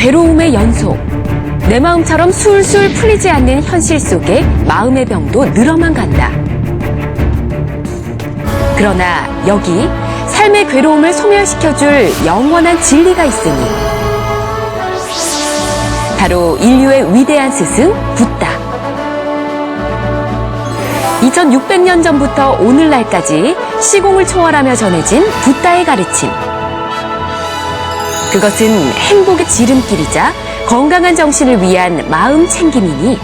괴로움의 연속. 내 마음처럼 술술 풀리지 않는 현실 속에 마음의 병도 늘어만 간다. 그러나 여기 삶의 괴로움을 소멸시켜줄 영원한 진리가 있으니 바로 인류의 위대한 스승 붓다. 2600년 전부터 오늘날까지 시공을 초월하며 전해진 붓다의 가르침. 그것은 행복의 지름길이자 건강한 정신을 위한 마음 챙김이니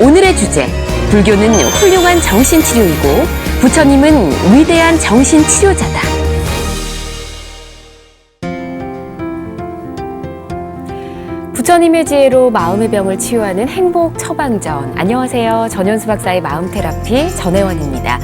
오늘의 주제, 불교는 훌륭한 정신치료이고 부처님은 위대한 정신치료자다. 부처님의 지혜로 마음의 병을 치유하는 행복 처방전. 안녕하세요. 전현수 박사의 마음테라피 전혜원입니다.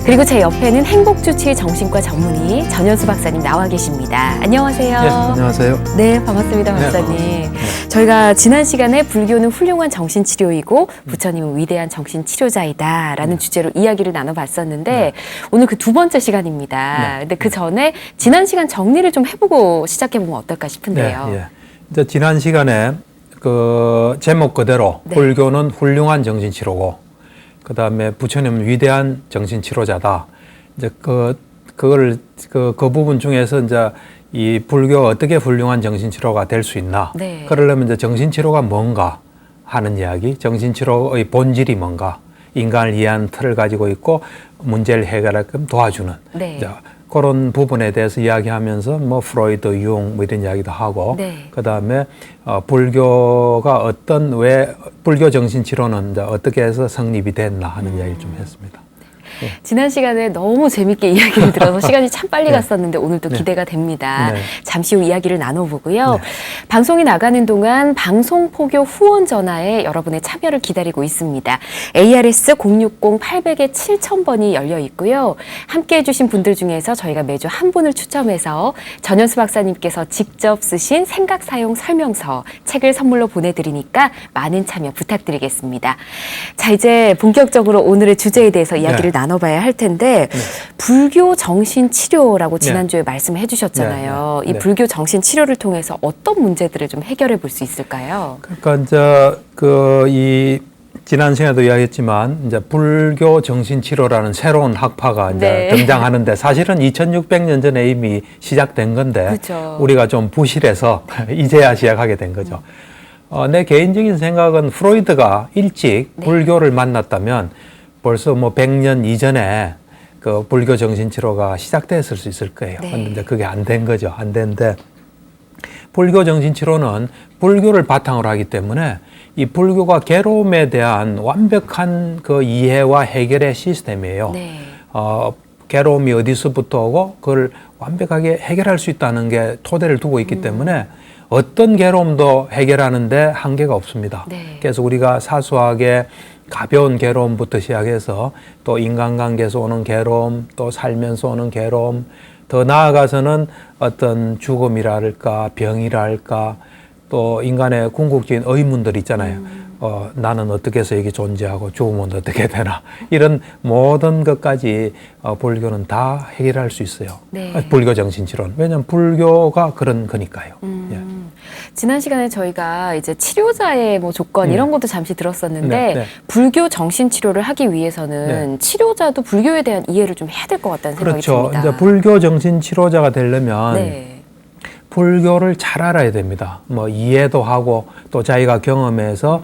그리고 제 옆에는 행복주치 정신과 전문의 전현수 박사님 나와 계십니다. 안녕하세요. 네, 안녕하세요. 네, 반갑습니다, 박사님. 네. 저희가 지난 시간에 불교는 훌륭한 정신치료이고 부처님은 위대한 정신치료자이다라는 주제로 이야기를 나눠봤었는데 오늘 그 두 번째 시간입니다. 근데 그 전에 지난 시간 정리를 좀 해보고 시작해보면 어떨까 싶은데요. 이제 지난 시간에 그 제목 그대로 불교는 훌륭한 정신치료고 그 다음에 부처님은 위대한 정신치료자다. 이제 그 부분 중에서 이제 이 불교가 어떻게 훌륭한 정신치료가 될 수 있나. 그러려면 이제 정신치료가 뭔가 하는 이야기, 정신치료의 본질이 뭔가, 인간을 이해하는 틀을 가지고 있고 문제를 해결하게끔 도와주는. 그런 부분에 대해서 이야기하면서 뭐 프로이드, 융 뭐 이런 이야기도 하고 그 다음에 불교가 왜 불교 정신치료는 이제 어떻게 해서 성립이 됐나 하는 이야기를 좀 했습니다. 지난 시간에 너무 재밌게 이야기를 들어서 시간이 참 빨리 갔었는데 오늘도 기대가 됩니다. 잠시 후 이야기를 나눠보고요. 방송이 나가는 동안 방송포교 후원 전화에 여러분의 참여를 기다리고 있습니다. ARS 060-800에 7000번이 열려 있고요. 함께해 주신 분들 중에서 저희가 매주 한 분을 추첨해서 전현수 박사님께서 직접 쓰신 생각사용 설명서 책을 선물로 보내드리니까 많은 참여 부탁드리겠습니다. 자, 이제 본격적으로 오늘의 주제에 대해서 이야기를 나눠봐야 할 텐데 불교 정신치료라고 지난주에 말씀해 주셨잖아요. 이 불교 정신치료를 통해서 어떤 문제들을 좀 해결해 볼 수 있을까요? 그러니까 이제 지난 시간에도 이야기했지만 이제 불교 정신치료라는 새로운 학파가 이제 등장하는데 사실은 2600년 전에 이미 시작된 건데 우리가 좀 부실해서 이제야 시작하게 된 거죠. 내 개인적인 생각은 프로이드가 일찍 불교를 만났다면 벌써 뭐 100년 이전에 그 불교 정신치료가 시작됐을 수 있을 거예요. 근데 이제 그게 안 된 거죠. 안 된데 불교 정신치료는 불교를 바탕으로 하기 때문에 이 불교가 괴로움에 대한 완벽한 그 이해와 해결의 시스템이에요. 괴로움이 어디서부터 오고 그걸 완벽하게 해결할 수 있다는 게 토대를 두고 있기 때문에 어떤 괴로움도 해결하는데 한계가 없습니다. 그래서 우리가 사소하게 가벼운 괴로움부터 시작해서 또 인간관계에서 오는 괴로움, 또 살면서 오는 괴로움, 더 나아가서는 어떤 죽음이랄까 병이랄까 또 인간의 궁극적인 의문들 있잖아요. 나는 어떻게 해서 여기 존재하고 죽으면 어떻게 되나 이런 모든 것까지 불교는 다 해결할 수 있어요. 불교 정신치료는. 왜냐하면 불교가 그런 거니까요. 지난 시간에 저희가 이제 치료자의 뭐 조건 이런 것도 잠시 들었었는데 불교 정신치료를 하기 위해서는 치료자도 불교에 대한 이해를 좀 해야 될 것 같다는 생각이 듭니다. 이제 불교 정신치료자가 되려면 불교를 잘 알아야 됩니다. 뭐 이해도 하고 또 자기가 경험해서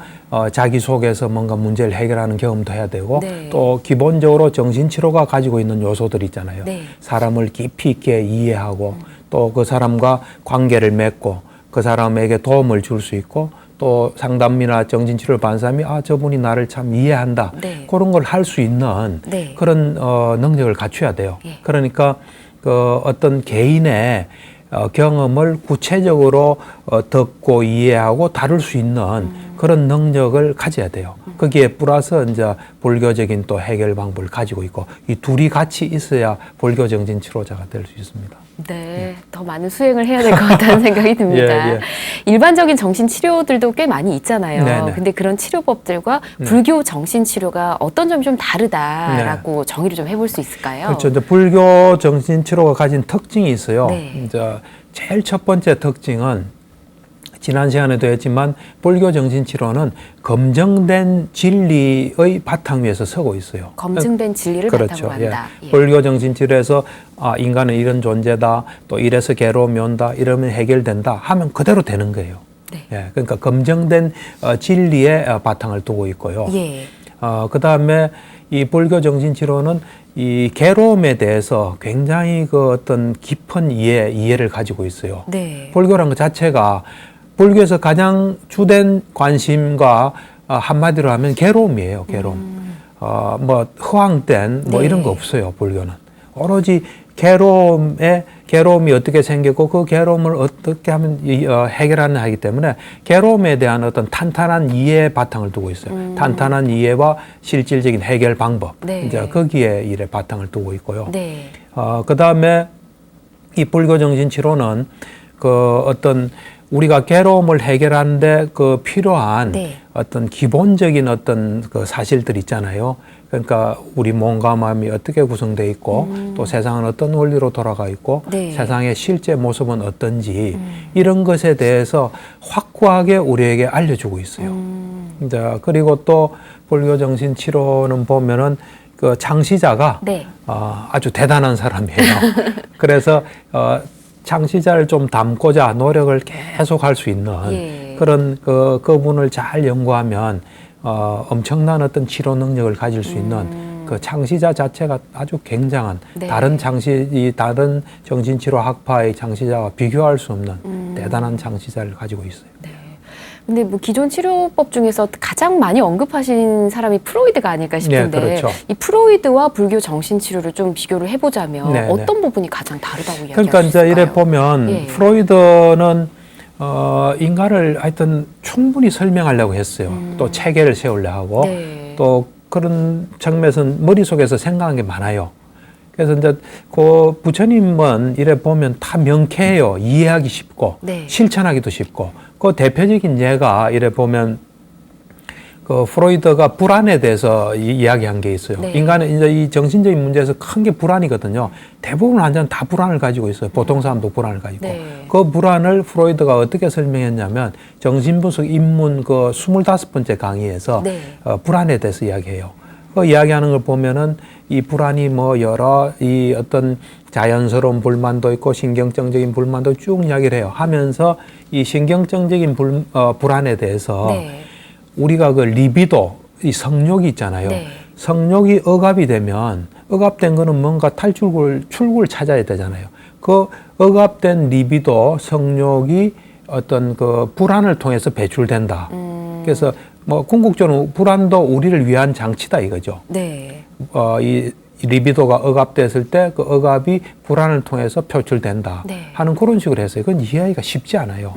자기 속에서 뭔가 문제를 해결하는 경험도 해야 되고 또 기본적으로 정신치료가 가지고 있는 요소들 있잖아요. 사람을 깊이 있게 이해하고 또 그 사람과 관계를 맺고 그 사람에게 도움을 줄 수 있고 또 상담이나 정신치료를 받는 사람이 저분이 나를 참 이해한다. 그런 걸 할 수 있는 그런 능력을 갖춰야 돼요. 그러니까 그 어떤 개인의 경험을 구체적으로 듣고 이해하고 다룰 수 있는 그런 능력을 가져야 돼요. 거기에 플러스 이제 불교적인 또 해결 방법을 가지고 있고 이 둘이 같이 있어야 불교 정신치료자가 될 수 있습니다. 더 많은 수행을 해야 될 것 같다는 생각이 듭니다. 일반적인 정신치료들도 꽤 많이 있잖아요. 근데 그런 치료법들과 불교 정신치료가 어떤 점이 좀 다르다라고 정의를 좀 해볼 수 있을까요? 그렇죠. 이제 불교 정신치료가 가진 특징이 있어요. 이제 제일 첫 번째 특징은 지난 시간에도 했지만 불교 정신치료는 검증된 진리의 바탕 위에서 서고 있어요. 검증된 진리를 그렇죠. 바탕으로 한다. 예. 불교 정신치료에서 인간은 이런 존재다. 또 이래서 괴로움이 온다. 이러면 해결된다. 하면 그대로 되는 거예요. 네. 예. 그러니까 검증된 진리의 바탕을 두고 있고요. 예. 그다음에 이 불교 정신치료는 이 괴로움에 대해서 굉장히 그 어떤 깊은 이해를 가지고 있어요. 네. 불교라는 것 자체가 불교에서 가장 주된 관심과 한마디로 하면 괴로움이에요. 괴로움. 뭐 허황된 뭐 네. 이런 거 없어요. 불교는 오로지 괴로움이 어떻게 생기고 그 괴로움을 어떻게 하면 해결하느냐 하기 때문에 괴로움에 대한 어떤 탄탄한 이해의 바탕을 두고 있어요. 탄탄한 이해와 실질적인 해결 방법. 네. 이제 거기에 일의 바탕을 두고 있고요. 네. 그다음에 이 불교 정신 치료는 그 어떤 우리가 괴로움을 해결하는데 그 필요한 네. 어떤 기본적인 어떤 그 사실들 있잖아요. 그러니까 우리 몸과 마음이 어떻게 구성되어 있고 또 세상은 어떤 원리로 돌아가 있고 네. 세상의 실제 모습은 어떤지 이런 것에 대해서 확고하게 우리에게 알려주고 있어요. 이제 그리고 또 불교 정신 치료는 보면은 그 창시자가 네. 아주 대단한 사람이에요. 그래서 창시자를 좀 담고자 노력을 계속 할 수 있는 예. 그런 그분을 잘 연구하면 엄청난 어떤 치료 능력을 가질 수 있는 그 창시자 자체가 아주 굉장한 네. 다른 정신치료 학파의 창시자와 비교할 수 없는 대단한 창시자를 가지고 있어요. 네. 근데 뭐 기존 치료법 중에서 가장 많이 언급하신 사람이 프로이드가 아닐까 싶은데 네, 그렇죠. 이 프로이드와 불교 정신치료를 좀 비교를 해보자면 네, 어떤 부분이 가장 다르다고 이야기할 그러니까 수 이제 있을까요? 이래 보면 예. 프로이드는 인간을 하여튼 충분히 설명하려고 했어요. 또 체계를 세우려 하고 네. 또 그런 측면에서는 머릿속에서 생각한 게 많아요. 그래서 이제 그 부처님은 이래 보면 다 명쾌해요. 이해하기 쉽고 네. 실천하기도 쉽고 그 대표적인 예가 이래 보면 그 프로이드가 불안에 대해서 이야기한 게 있어요. 네. 인간은 이제 이 정신적인 문제에서 큰 게 불안이거든요. 대부분 환자는 다 불안을 가지고 있어요. 보통 사람도 불안을 가지고. 네. 그 불안을 프로이드가 어떻게 설명했냐면 정신분석 입문 그 25번째 강의에서 네. 불안에 대해서 이야기해요. 그 이야기하는 걸 보면은 이 불안이 뭐 여러 이 어떤 자연스러운 불만도 있고 신경증적인 불만도 쭉 이야기를 해요. 하면서 이 신경증적인 불안에 대해서 네. 우리가 그 리비도, 이 성욕이 있잖아요. 네. 성욕이 억압이 되면 억압된 거는 뭔가 출구를 찾아야 되잖아요. 그 억압된 리비도, 성욕이 어떤 그 불안을 통해서 배출된다. 그래서 뭐 궁극적으로 불안도 우리를 위한 장치다 이거죠. 네. 이 리비도가 억압됐을 때 그 억압이 불안을 통해서 표출된다 네. 하는 그런 식으로 했어요. 그건 이해하기가 쉽지 않아요.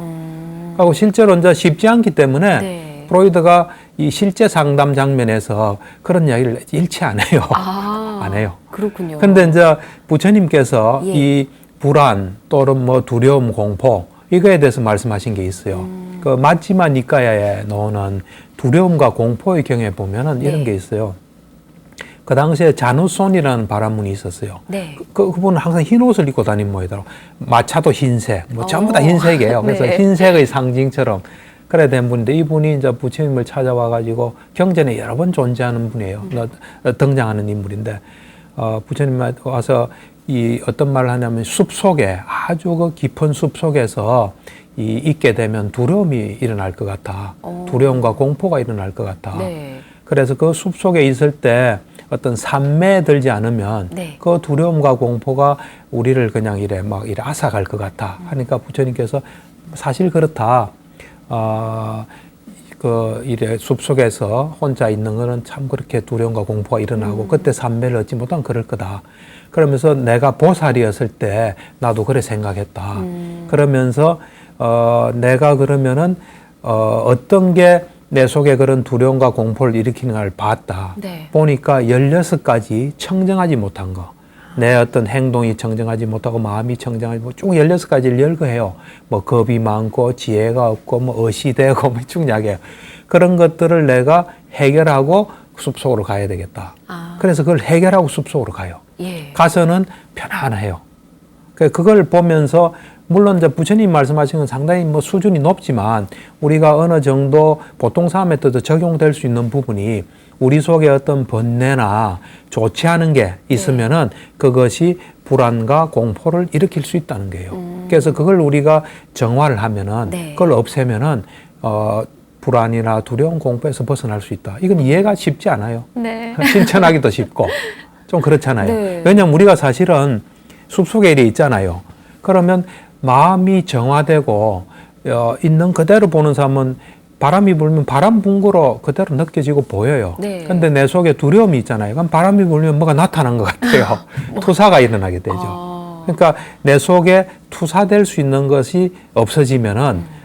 하고 실제로 이제 쉽지 않기 때문에 네. 프로이드가 이 실제 상담 장면에서 그런 이야기를 일치 안 해요. 안 해요. 그렇군요. 근데 이제 부처님께서 예. 이 불안 또는 뭐 두려움, 공포 이거에 대해서 말씀하신 게 있어요. 그 마지마 니까야에 나오는 두려움과 공포의 경우에 보면은 이런 네. 게 있어요. 그 당시에 자누손이라는 바라문이 있었어요. 네. 그분은 항상 흰 옷을 입고 다니는 모양이더라고. 마차도 흰색, 뭐 전부 다 흰색이에요. 그래서 네. 흰색의 상징처럼 그래 된 분인데 이분이 이제 부처님을 찾아와가지고 경전에 여러 번 존재하는 분이에요. 등장하는 인물인데 부처님 와서 이 어떤 말을 하냐면 숲 속에 아주 그 깊은 숲 속에서 있게 되면 두려움이 일어날 것 같아. 두려움과 공포가 일어날 것 같아. 네. 그래서 그 숲 속에 있을 때 어떤 산매에 들지 않으면 네. 그 두려움과 공포가 우리를 그냥 이래 앗아갈 것 같아. 하니까 부처님께서 사실 그렇다. 이래 숲 속에서 혼자 있는 거는 참 그렇게 두려움과 공포가 일어나고 그때 산매를 얻지 못한 그럴 거다. 그러면서 내가 보살이었을 때 나도 그래 생각했다. 그러면서 내가 그러면은 어떤 게 내 속에 그런 두려움과 공포를 일으키는 걸 봤다. 네. 보니까 16가지 청정하지 못한 거. 내 어떤 행동이 청정하지 못하고 마음이 청정하지 못하고 쭉 16가지를 열거해요. 뭐 겁이 많고 지혜가 없고 뭐 의시되고 뭐 쭉 이야기해요. 그런 것들을 내가 해결하고 숲속으로 가야 되겠다. 그래서 그걸 해결하고 숲속으로 가요. 예. 가서는 편안해요. 그걸 보면서 물론 이제 부처님 말씀하신 건 상당히 뭐 수준이 높지만 우리가 어느 정도 보통사 메터드 적용될 수 있는 부분이 우리 속에 어떤 번뇌나 좋지 않은 게 있으면은 그것이 불안과 공포를 일으킬 수 있다는 거예요. 그래서 그걸 우리가 정화를 하면은 그걸 없애면은 불안이나 두려움, 공포에서 벗어날 수 있다. 이건 이해가 쉽지 않아요. 실천하기도 쉽고 좀 그렇잖아요. 왜냐하면 우리가 사실은 숲속에 이리 있잖아요. 그러면 마음이 정화되고 있는 그대로 보는 사람은 바람이 불면 바람 분 거로 그대로 느껴지고 보여요. 그런데 내 속에 두려움이 있잖아요. 그럼 바람이 불면 뭐가 나타난 것 같아요. 투사가 일어나게 되죠. 그러니까 내 속에 투사될 수 있는 것이 없어지면은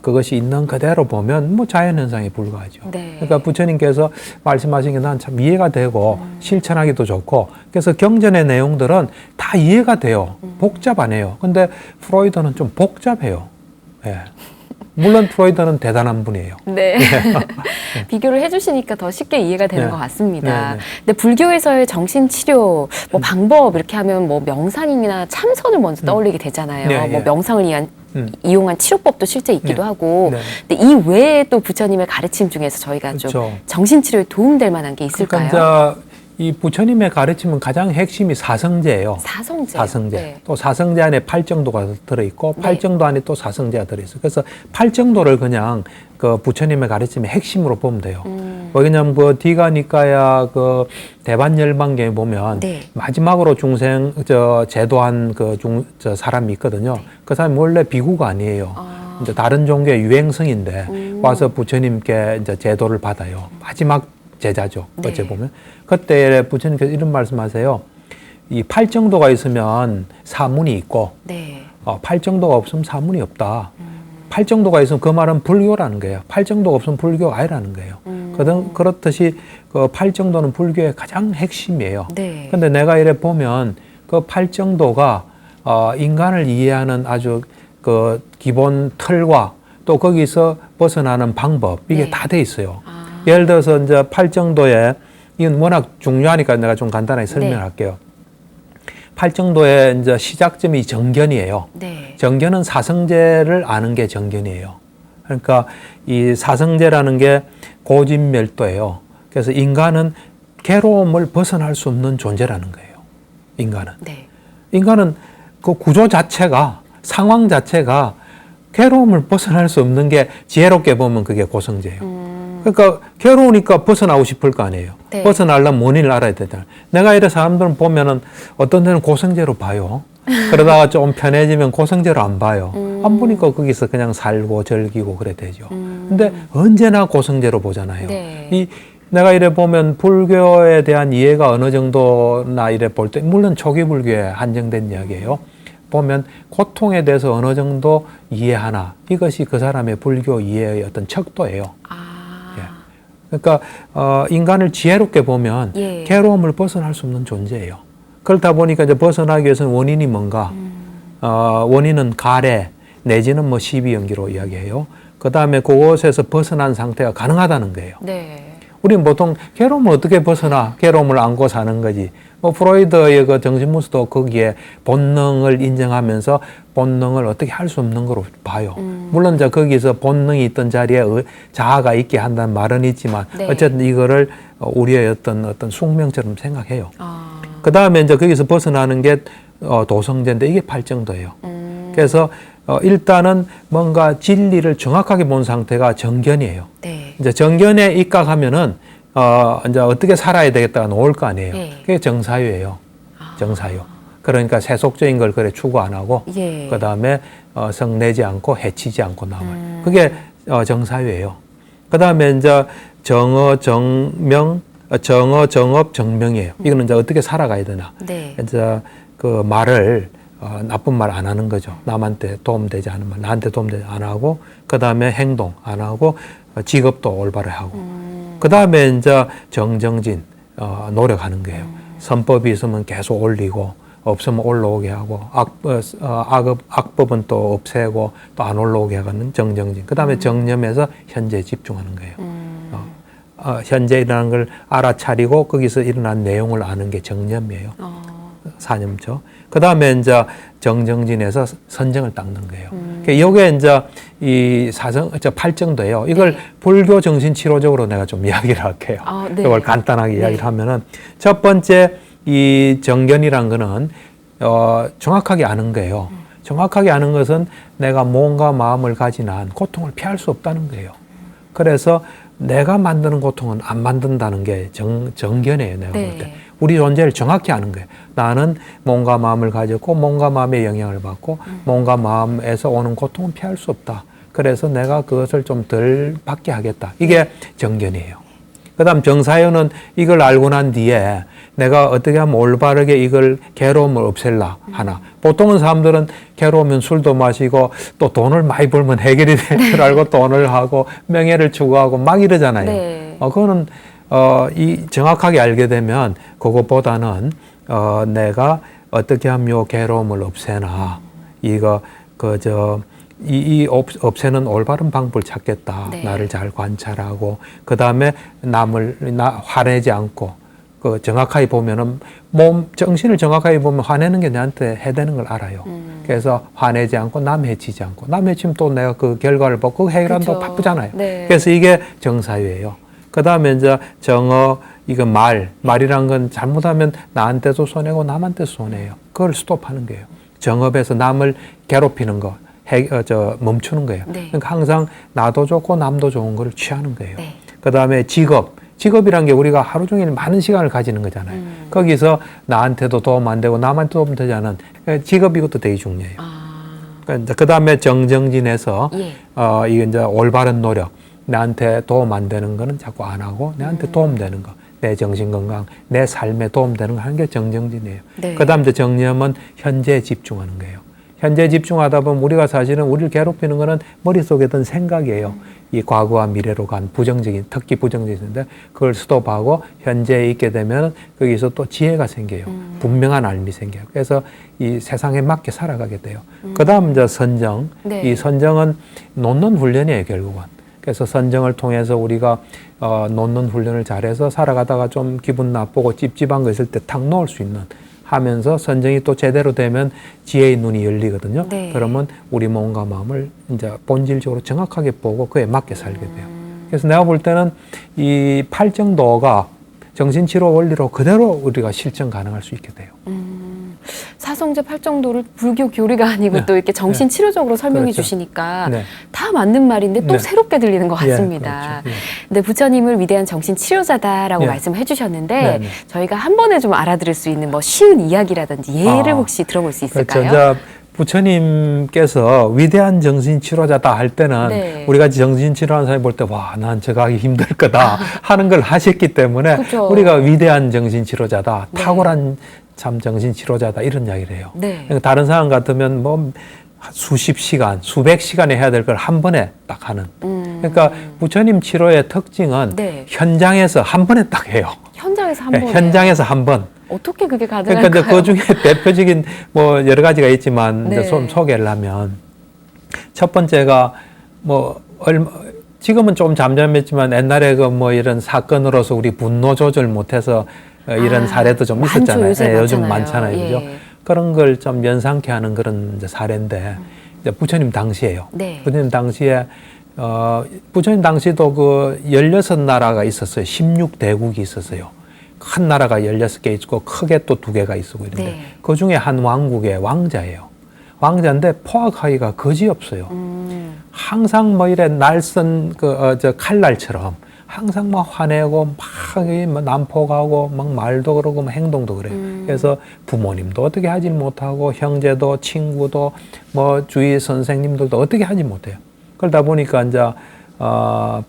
그것이 있는 그대로 보면 뭐 자연현상에 불과하죠. 그러니까 부처님께서 말씀하신 게 난 참 이해가 되고 실천하기도 좋고 그래서 경전의 내용들은 다 이해가 돼요. 복잡하네요. 근데 프로이드는 좀 복잡해요. 예. 물론 프로이드는 대단한 분이에요. 비교를 해주시니까 더 쉽게 이해가 되는 것 같습니다. 근데 불교에서의 정신치료 뭐 방법 이렇게 하면 뭐 명상이나 참선을 먼저 떠올리게 되잖아요. 뭐 명상을 이용한 치료법도 실제 있기도 하고. 근데 이 외에 또 부처님의 가르침 중에서 저희가 좀 정신치료에 도움될 만한 게 있을까요? 그러니까 이 부처님의 가르침은 가장 핵심이 사성제예요. 사성제. 또 사성제 안에 팔정도가 들어있고 팔정도 안에 또 사성제가 들어있어요. 그래서 팔정도를 그냥 그 부처님의 가르침의 핵심으로 보면 돼요. 왜냐하면 그 디가니까야 그 대반열반경에 보면 마지막으로 중생 제도한 그 사람이 있거든요. 그 사람이 원래 비구가 아니에요. 이제 다른 종교의 유행성인데 와서 부처님께 이제 제도를 받아요. 마지막 제자죠. 어째 보면 그때 부처님께서 이런 말씀하세요. 이 팔정도가 있으면 사문이 있고 팔정도가 없으면 사문이 없다. 팔정도가 있으면 그 말은 불교라는 거예요. 팔정도가 없으면 불교가 아니라는 거예요. 그렇듯이 그 팔정도는 불교의 가장 핵심이에요. 근데 내가 이래 보면 그 팔정도가 인간을 이해하는 아주 그 기본 틀과 또 거기서 벗어나는 방법 이게 다 돼 있어요. 예를 들어서 이제 팔정도에 이건 워낙 중요하니까 내가 좀 간단하게 설명할게요. 팔정도의 이제 시작점이 정견이에요. 정견은 사성제를 아는 게 정견이에요. 그러니까 이 사성제라는 게 고진멸도예요. 그래서 인간은 괴로움을 벗어날 수 없는 존재라는 거예요. 인간은 그 구조 자체가 상황 자체가 괴로움을 벗어날 수 없는 게 지혜롭게 보면 그게 고성제예요. 그러니까 괴로우니까 벗어나고 싶을 거 아니에요. 벗어나려면 원인을 알아야 되잖아요. 내가 이래 사람들은 보면은 어떤 데는 고성제로 봐요. 그러다가 좀 편해지면 고성제로 안 봐요. 안 보니까 거기서 그냥 살고 즐기고 그래 되죠. 근데 언제나 고성제로 보잖아요. 내가 이래 보면 불교에 대한 이해가 어느 정도나 이래 볼 때, 물론 초기 불교에 한정된 이야기예요. 보면 고통에 대해서 어느 정도 이해하나, 이것이 그 사람의 불교 이해의 어떤 척도예요. 그러니까 인간을 지혜롭게 보면 괴로움을 벗어날 수 없는 존재예요. 그렇다 보니까 이제 벗어나기 위해서는 원인이 뭔가? 원인은 가래 내지는 뭐 시비연기로 이야기해요. 그 다음에 그곳에서 벗어난 상태가 가능하다는 거예요. 우리는 보통 괴로움을 어떻게 벗어나? 괴로움을 안고 사는 거지. 뭐 프로이드의 그 정신문수도 거기에 본능을 인정하면서 본능을 어떻게 할 수 없는 거로 봐요. 물론 이제 거기서 본능이 있던 자리에 자아가 있게 한다는 말은 있지만 어쨌든 이거를 우리의 어떤 숙명처럼 생각해요. 그 다음에 이제 거기서 벗어나는 게 도성제인데 이게 팔정도예요. 그래서 일단은 뭔가 진리를 정확하게 본 상태가 정견이에요. 이제 정견에 입각하면은 이제 어떻게 살아야 되겠다가 나올 거 아니에요. 그게 정사유예요. 정사유. 그러니까 세속적인 걸 그래 추구 안 하고 그 다음에 성내지 않고 해치지 않고 나와요. 그게 정사유예요. 그 다음에 이제 정어, 정명, 정업, 정명이에요. 이거는 이제 어떻게 살아가야 되나. 이제 그 말을 나쁜 말 안 하는 거죠. 남한테 도움되지 않은 말, 나한테 도움되지 안 하고, 그 다음에 행동 안 하고, 직업도 올바로 하고, 그 다음에 이제 정정진, 노력하는 거예요. 선법이 있으면 계속 올리고, 없으면 올라오게 하고, 악법은 또 없애고, 또 안 올라오게 하는 정정진. 그 다음에 정념에서 현재에 집중하는 거예요. 현재라는 걸 알아차리고, 거기서 일어난 내용을 아는 게 정념이에요. 사념초. 그 다음에 이제 정정진에서 선정을 닦는 거예요. 그러니까 요게 이제 이 팔정도예요. 이걸 네. 불교 정신치료적으로 내가 좀 이야기를 할게요. 네. 이걸 간단하게 네. 이야기를 하면은 첫 번째 이 정견이란 거는 정확하게 아는 거예요. 정확하게 아는 것은 내가 몸과 마음을 가진 한 고통을 피할 수 없다는 거예요. 그래서 내가 만드는 고통은 안 만든다는 게 정견이에요. 내가 네. 볼 때. 우리 존재를 정확히 아는 거예요. 나는 몸과 마음을 가졌고 몸과 마음의 영향을 받고 몸과 마음에서 오는 고통은 피할 수 없다. 그래서 내가 그것을 좀 덜 받게 하겠다. 이게 정견이에요. 그 다음 정사유는 이걸 알고 난 뒤에 내가 어떻게 하면 올바르게 이걸 괴로움을 없앨라 하나. 보통은 사람들은 괴로우면 술도 마시고 또 돈을 많이 벌면 해결이 될 줄 알고 돈을 하고 명예를 추구하고 막 이러잖아요. 네. 그거는 이 정확하게 알게 되면 그것보다는 내가 어떻게 하면 요 괴로움을 없애나 이거 없애는 올바른 방법을 찾겠다. 네. 나를 잘 관찰하고 그 다음에 남을 화내지 않고 그 정확하게 보면은 정신을 정확하게 보면 화내는 게 나한테 해대는 걸 알아요. 그래서 화내지 않고 남 해치지 않고 남 해치면 또 내가 그 결과를 보고 해결하면 또 바쁘잖아요. 네. 그래서 이게 정사유예요. 그 다음에 이제 정어 이거 말이란 건 잘못하면 나한테도 손해고 남한테도 손해예요. 그걸 스톱하는 거예요. 정업에서 남을 괴롭히는 거. 멈추는 거예요. 네. 그러니까 항상 나도 좋고 남도 좋은 걸 취하는 거예요. 네. 그 다음에 직업이란 게 우리가 하루 종일 많은 시간을 가지는 거잖아요. 거기서 나한테도 도움 안 되고 남한테 도움 되지 않은 직업 이것도 되게 중요해요. 그 다음에 정정진에서 예. 이게 이제 올바른 노력, 나한테 도움 안 되는 거는 자꾸 안 하고 나한테 도움 되는 거. 내 정신 건강, 내 삶에 도움되는 거 하는 게 정정진이에요. 네. 그 다음 정념은 현재에 집중하는 거예요. 현재에 집중하다 보면 우리가 사실은 우리를 괴롭히는 거는 머릿속에 든 생각이에요. 이 과거와 미래로 간 특히 부정적인데 그걸 스톱하고 현재에 있게 되면 거기서 또 지혜가 생겨요. 분명한 알미 생겨요. 그래서 이 세상에 맞게 살아가게 돼요. 그 다음 이제 선정. 네. 이 선정은 놓는 훈련이에요, 결국은. 그래서 선정을 통해서 우리가 놓는 훈련을 잘해서 살아가다가 좀 기분 나쁘고 찝찝한 거 있을 때 탁 놓을 수 있는 하면서 선정이 또 제대로 되면 지혜의 눈이 열리거든요. 네. 그러면 우리 몸과 마음을 이제 본질적으로 정확하게 보고 그에 맞게 살게 돼요. 그래서 내가 볼 때는 이 팔정도가 정신치료 원리로 그대로 우리가 실천 가능할 수 있게 돼요. 사성제 팔정도를 불교 교리가 아니고 네. 또 이렇게 정신치료적으로 설명해 그렇죠. 주시니까 네. 다 맞는 말인데 또 네. 새롭게 들리는 것 예, 같습니다. 그렇죠. 예. 근데 부처님을 위대한 정신치료자다라고 네. 말씀을 해주셨는데 네, 네. 저희가 한 번에 좀 알아들을 수 있는 뭐 쉬운 이야기라든지 예를 혹시 들어볼 수 있을까요? 그렇죠. 부처님께서 위대한 정신치료자다 할 때는 네. 우리가 정신치료하는 사람이 볼 때 와, 난 저거 하기 힘들 거다 하는 걸 하셨기 때문에 그렇죠. 우리가 위대한 정신치료자다, 네. 탁월한 참 정신치료자다 이런 이야기를 해요. 네. 그러니까 다른 사람 같으면 뭐 수십 시간, 수백 시간에 해야 될 걸 한 번에 딱 하는. 그러니까 부처님 치료의 특징은 네. 현장에서 한 번에 딱 해요. 현장에서 한 네, 번에 현장에서 한 번. 어떻게 그게 가능할까요? 그러니까 이제 그 중에 대표적인 뭐 여러 가지가 있지만 네. 이제 좀 소개를 하면 첫 번째가 뭐 지금은 좀 잠잠했지만 옛날에 그 뭐 이런 사건으로서 우리 분노 조절 못해서 이런 사례도 좀 많죠. 있었잖아요. 요새 요즘 많잖아요. 많잖아요, 예. 그죠? 그런 걸 좀 연상케 하는 그런 이제 사례인데 이제 부처님 당시예요. 네. 부처님 당시에 부처님 당시도 그 16나라가 있었어요. 16대국이 있었어요. 큰 나라가 16개 있고 크게 또 2개가 있고 이런데 네. 그 중에 한 왕국의 왕자예요. 왕자인데 포악하기가 거지없어요. 항상 뭐 이래 날선 칼날처럼 항상 막 화내고 막 난폭하고 막 말도 그러고 막 행동도 그래요. 그래서 부모님도 어떻게 하지 못하고 형제도 친구도 뭐 주위 선생님들도 어떻게 하지 못해요. 그러다 보니까 이제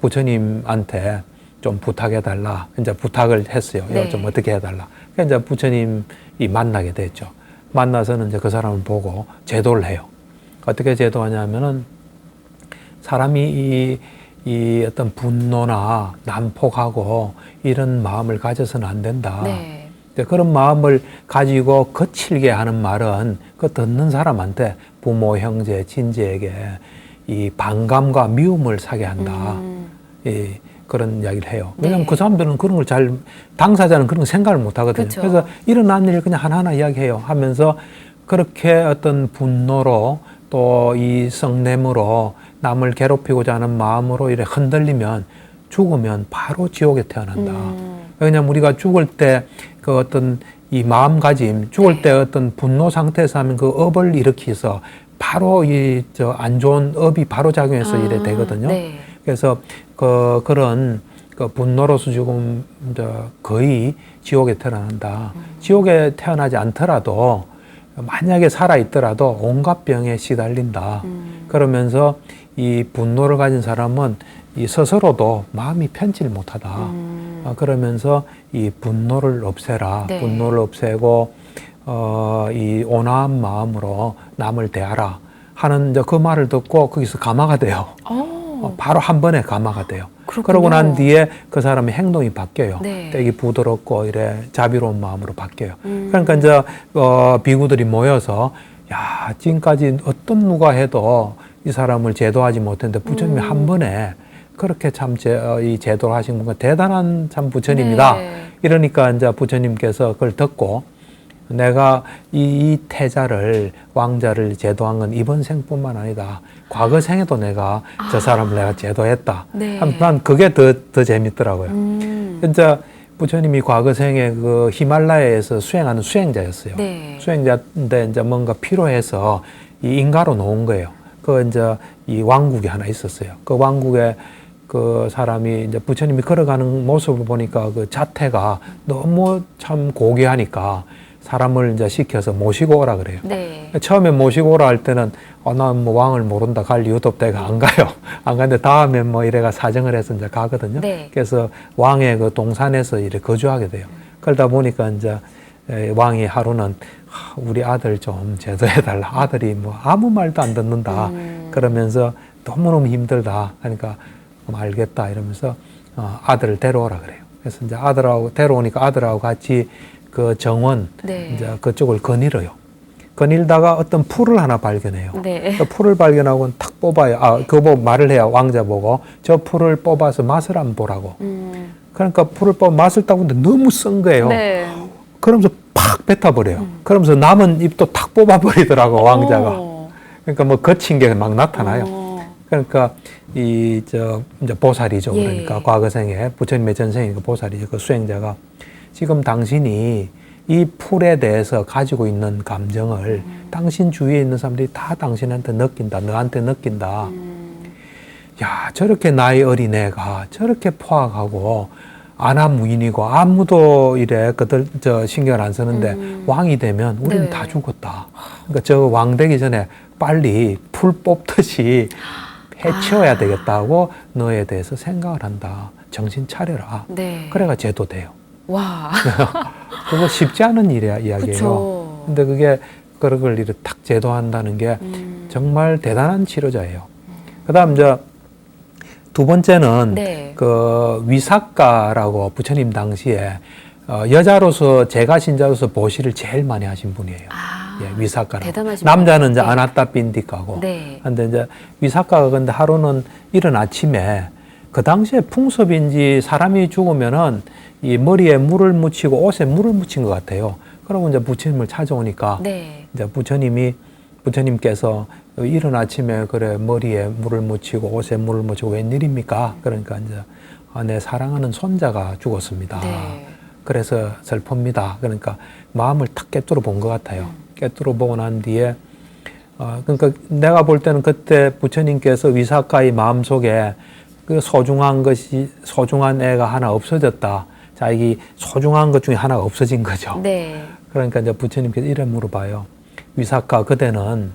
부처님한테 좀 부탁해달라. 이제 부탁을 했어요. 네. 좀 어떻게 해달라. 그래서 이제 부처님이 만나게 됐죠. 만나서는 이제 그 사람을 보고 제도를 해요. 어떻게 제도하냐면은 사람이 이 어떤 분노나 난폭하고 이런 마음을 가져서는 안 된다. 네. 그런 마음을 가지고 거칠게 하는 말은 그 듣는 사람한테 부모, 형제, 친지에게 이 반감과 미움을 사게 한다. 그런 이야기를 해요. 왜냐하면 그 사람들은 그런 걸 당사자는 그런 거 생각을 못 하거든요. 그쵸. 그래서 일어난 일 그냥 하나하나 이야기해요. 하면서 그렇게 어떤 분노로 또 이 성냄으로 남을 괴롭히고자 하는 마음으로 이렇게 흔들리면 죽으면 바로 지옥에 태어난다. 왜냐하면 우리가 죽을 때 그 어떤 이 마음가짐, 죽을 때 어떤 분노 상태에서 하면 그 업을 일으키서 바로 안 좋은 업이 바로 작용해서 이래 되거든요. 네. 그래서 그런 분노로서 죽으면 거의 지옥에 태어난다. 지옥에 태어나지 않더라도 만약에 살아있더라도 온갖 병에 시달린다. 그러면서 이 분노를 가진 사람은 이 스스로도 마음이 편치를 못하다. 그러면서 이 분노를 없애라. 네. 분노를 없애고 이 온화한 마음으로 남을 대하라 하는 그 말을 듣고 거기서 감화가 돼요. 바로 한 번에 감화가 돼요. 그렇군요. 그러고 난 뒤에 그 사람의 행동이 바뀌어요. 네. 되게 부드럽고 이래 자비로운 마음으로 바뀌어요. 그러니까 이제 비구들이 모여서 야, 지금까지 어떤 누가 해도 이 사람을 제도하지 못했는데 부처님이 한 번에 그렇게 참 이 제도를 하신 분과 대단한 참 부처님이다. 네. 이러니까 이제 부처님께서 그걸 듣고 내가 이 태자를 왕자를 제도한 건 이번 생뿐만 아니다. 과거 생에도 내가 저 사람을 내가 제도했다. 네. 난 그게 더 재밌더라고요. 진짜 부처님이 과거 생에 그 히말라야에서 수행하는 수행자였어요. 네. 수행자인데 이제 뭔가 필요해서 이 인가로 놓은 거예요. 그 이제 이 왕국이 하나 있었어요. 그 왕국에 그 사람이 이제 부처님이 걸어가는 모습을 보니까 그 자태가 너무 참 고귀하니까 사람을 이제 시켜서 모시고 오라 그래요. 네. 처음에 모시고 오라 할 때는 난 뭐 왕을 모른다 갈 이유도 없다 해가 안 가요. 안 가는데 다음에 뭐 이래가 사정을 해서 이제 가거든요. 네. 그래서 왕의 그 동산에서 이렇게 거주하게 돼요. 그러다 보니까 이제 왕이 하루는 우리 아들 좀 제도해달라. 아들이 뭐 아무 말도 안 듣는다. 그러면서 너무너무 힘들다. 그러니까 알겠다 이러면서 아들을 데려오라 그래요. 그래서 이제 아들하고 데려오니까 아들하고 같이 그 정원 네. 이제 그쪽을 거닐어요. 거닐다가 어떤 풀을 하나 발견해요. 네. 그 풀을 발견하고 탁 뽑아요. 그거 보고 말을 해요. 왕자 보고 저 풀을 뽑아서 맛을 한번 보라고. 그러니까 풀을 뽑아 맛을 딱 보는데 너무 쓴 거예요. 네. 그러면서 팍 뱉어버려요. 그러면서 남은 잎도 탁 뽑아버리더라고 왕자가. 그러니까 뭐 거친 게 막 나타나요. 그러니까 이제 보살이죠. 예. 그러니까 과거 생에 부처님의 전생이니까 보살이죠. 그 수행자가 지금 당신이 이 풀에 대해서 가지고 있는 감정을 당신 주위에 있는 사람들이 다 당신한테 느낀다. 너한테 느낀다. 야, 저렇게 나이 어린 애가 저렇게 포악하고 안하무인이고 아무도 이래 그들 신경을 안 쓰는데 왕이 되면 우리는 네. 다 죽었다. 그러니까 저 왕 되기 전에 빨리 풀 뽑듯이 해치워야 되겠다고 너에 대해서 생각을 한다. 정신 차려라. 네. 그래가 제도돼요. 와. 그거 쉽지 않은 이야기예요. 그쵸. 근데 그게 그걸 이렇게 탁 제도한다는 게 정말 대단한 치료자예요. 그다음 이제 두 번째는 네. 그 위사카라고 부처님 당시에 여자로서 제가 신자로서 보시를 제일 많이 하신 분이에요. 예, 위사카라고. 대단하신 남자는 이제 분이네요. 아나타 빈디카고. 네. 근데 이제 위사카가 근데 하루는 이른 아침에 그 당시에 풍습인지 사람이 죽으면은 이 머리에 물을 묻히고 옷에 물을 묻힌 것 같아요. 그러고 이제 부처님을 찾아오니까 네. 이제 부처님께서 이른 아침에 그래 머리에 물을 묻히고 옷에 물을 묻히고 웬일입니까? 그러니까 이제 내 사랑하는 손자가 죽었습니다. 네. 그래서 슬픕니다. 그러니까 마음을 탁 꿰뚫어 본 것 같아요. 꿰뚫어 보고 난 뒤에 그러니까 내가 볼 때는 그때 부처님께서 위사카의 마음 속에 그 소중한 애가 하나 없어졌다. 자기 소중한 것 중에 하나가 없어진 거죠. 네. 그러니까 이제 부처님께서 이래 물어봐요. 위사카, 그대는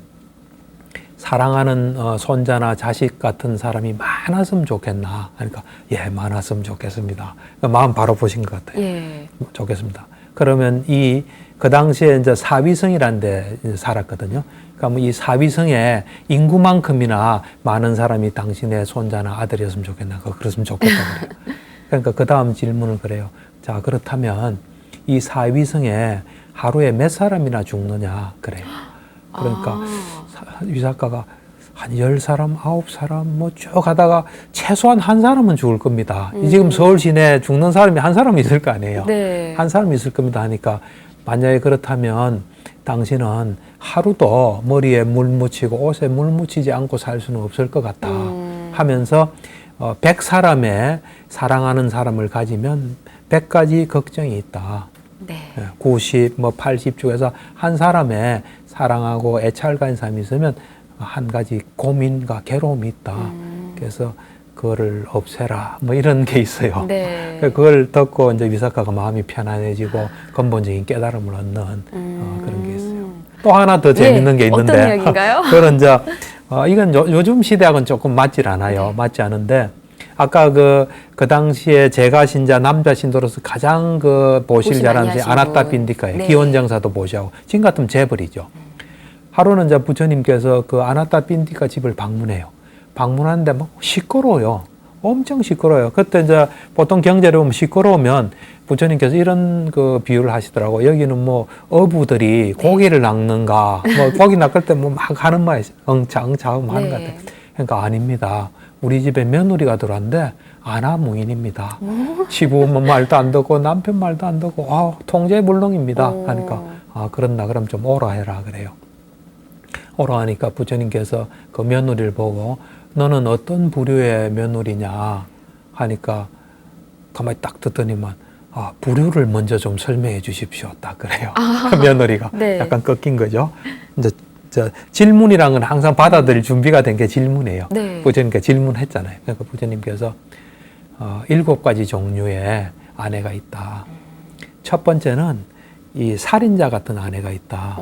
사랑하는 손자나 자식 같은 사람이 많았으면 좋겠나? 그러니까 예, 많았으면 좋겠습니다. 그러니까 마음 바로 보신 것 같아요. 예. 좋겠습니다. 그러면 그 당시에 이제 사위성이라는 데 살았거든요. 그러니까 이 사위성에 인구만큼이나 많은 사람이 당신의 손자나 아들이었으면 좋겠나? 그랬으면 좋겠다고 그래요. 그러니까 그 다음 질문을 그래요. 자, 그렇다면 이 사위성에 하루에 몇 사람이나 죽느냐? 그래요. 그러니까 위사카가 한 10사람, 9사람 뭐 쭉 가다가 최소한 한 사람은 죽을 겁니다. 지금 서울 시내에 죽는 사람이 한 사람 있을 거 아니에요. 네. 한 사람 있을 겁니다 하니까 만약에 그렇다면 당신은 하루도 머리에 물 묻히고 옷에 물 묻히지 않고 살 수는 없을 것 같다 하면서 100사람의 사랑하는 사람을 가지면 100가지 걱정이 있다. 네. 90, 80 중에서 한 사람의 사랑하고 애착을 가진 사람이 있으면 한 가지 고민과 괴로움이 있다. 그래서 그거를 없애라. 뭐 이런 게 있어요. 네. 그걸 듣고 이제 위사카가 마음이 편안해지고 근본적인 깨달음을 얻는 그런 게 있어요. 또 하나 더 재밌는 게 있는데. 어떤 이야기인가요? 그런 이제 이건 요즘 시대하고는 조금 맞질 않아요. 네. 맞지 않은데 아까 그 당시에 제가 신자 남자 신도로서 가장 보실 잘하는 분이 아나타 빈디카예요. 네. 기원정사도 보시하고 지금 같으면 재벌이죠. 하루는 이제 부처님께서 그 아나타 빈디카 집을 방문해요. 방문하는데 막 시끄러워요. 엄청 시끄러워요. 그때 이제 보통 경제를 보면 시끄러우면 부처님께서 이런 그 비유를 하시더라고. 여기는 뭐 어부들이 고기를 낚는가, 뭐 고기 낚을 때 뭐 막 하는 말이 엉차하고 하는 것 같아요. 그러니까 아닙니다. 우리 집에 며느리가 들어왔는데 아나무인입니다. 시부 말도 안 듣고 남편 말도 안 듣고 통제불능입니다. 하니까 그렇나 그럼 좀 오라 해라 그래요. 오라 하니까 부처님께서 그 며느리를 보고 너는 어떤 부류의 며느리냐 하니까 가만히 딱 듣더니만 부류를 먼저 좀 설명해 주십시오. 딱 그래요. 며느리가 네. 약간 꺾인 거죠. 이제 질문이란 건 항상 받아들일 준비가 된 게 질문이에요. 네. 부처님께 질문했잖아요. 그러니까 부처님께서 7가지 종류의 아내가 있다. 첫 번째는 이 살인자 같은 아내가 있다.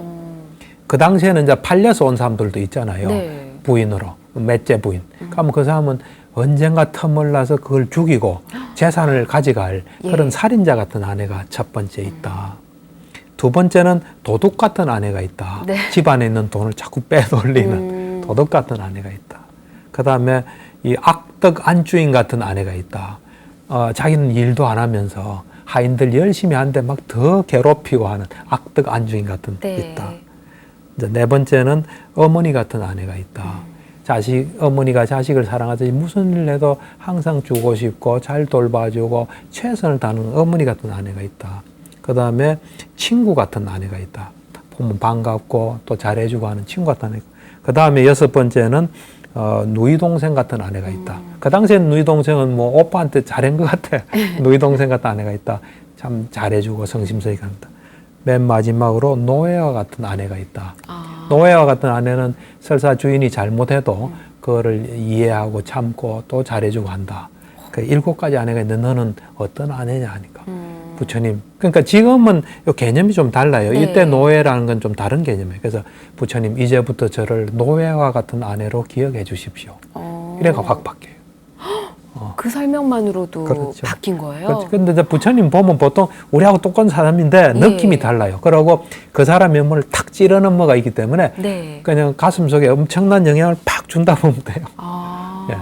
그 당시에는 이제 팔려서 온 사람들도 있잖아요. 네. 부인으로, 맷째 부인. 그러면 그 사람은 언젠가 틈을 나서 그걸 죽이고 재산을 가져갈 그런 살인자 같은 아내가 첫 번째 있다. 두 번째는 도둑 같은 아내가 있다. 네. 집안에 있는 돈을 자꾸 빼돌리는 도둑 같은 아내가 있다. 그 다음에 이 악덕 안주인 같은 아내가 있다. 자기는 일도 안 하면서 하인들 열심히 하는데 막 더 괴롭히고 하는 악덕 안주인 같은 있다. 이제 네 번째는 어머니 같은 아내가 있다. 어머니가 자식을 사랑하듯이 무슨 일 해도 항상 주고 싶고 잘 돌봐주고 최선을 다하는 어머니 같은 아내가 있다. 그 다음에 친구 같은 아내가 있다. 보면 반갑고 또 잘해주고 하는 친구 같은 아내가. 그 다음에 6번째는 누이 동생 같은 아내가 있다. 그 당시엔 누이 동생은 뭐 오빠한테 잘한 것 같아. 누이 동생 같은 아내가 있다. 참 잘해주고 성심성의가 한다. 맨 마지막으로 노예와 같은 아내가 있다. 노예와 같은 아내는 설사 주인이 잘못해도 그거를 이해하고 참고 또 잘해주고 한다. 그 7가지 아내가 있는데 너는 어떤 아내냐 하니까 부처님. 그러니까 지금은 이 개념이 좀 달라요. 네. 이때 노예라는 건 좀 다른 개념이에요. 그래서 부처님 이제부터 저를 노예와 같은 아내로 기억해 주십시오. 이래가 확 바뀌어요. 그 설명만으로도 그렇죠. 바뀐 거예요? 그렇죠. 근데 이제 부처님 보면 보통 우리하고 똑같은 사람인데 느낌이 달라요. 그러고 그 사람의 몸을 탁 찌르는 뭐가 있기 때문에 네. 그냥 가슴 속에 엄청난 영향을 팍 준다 보면 돼요. 예.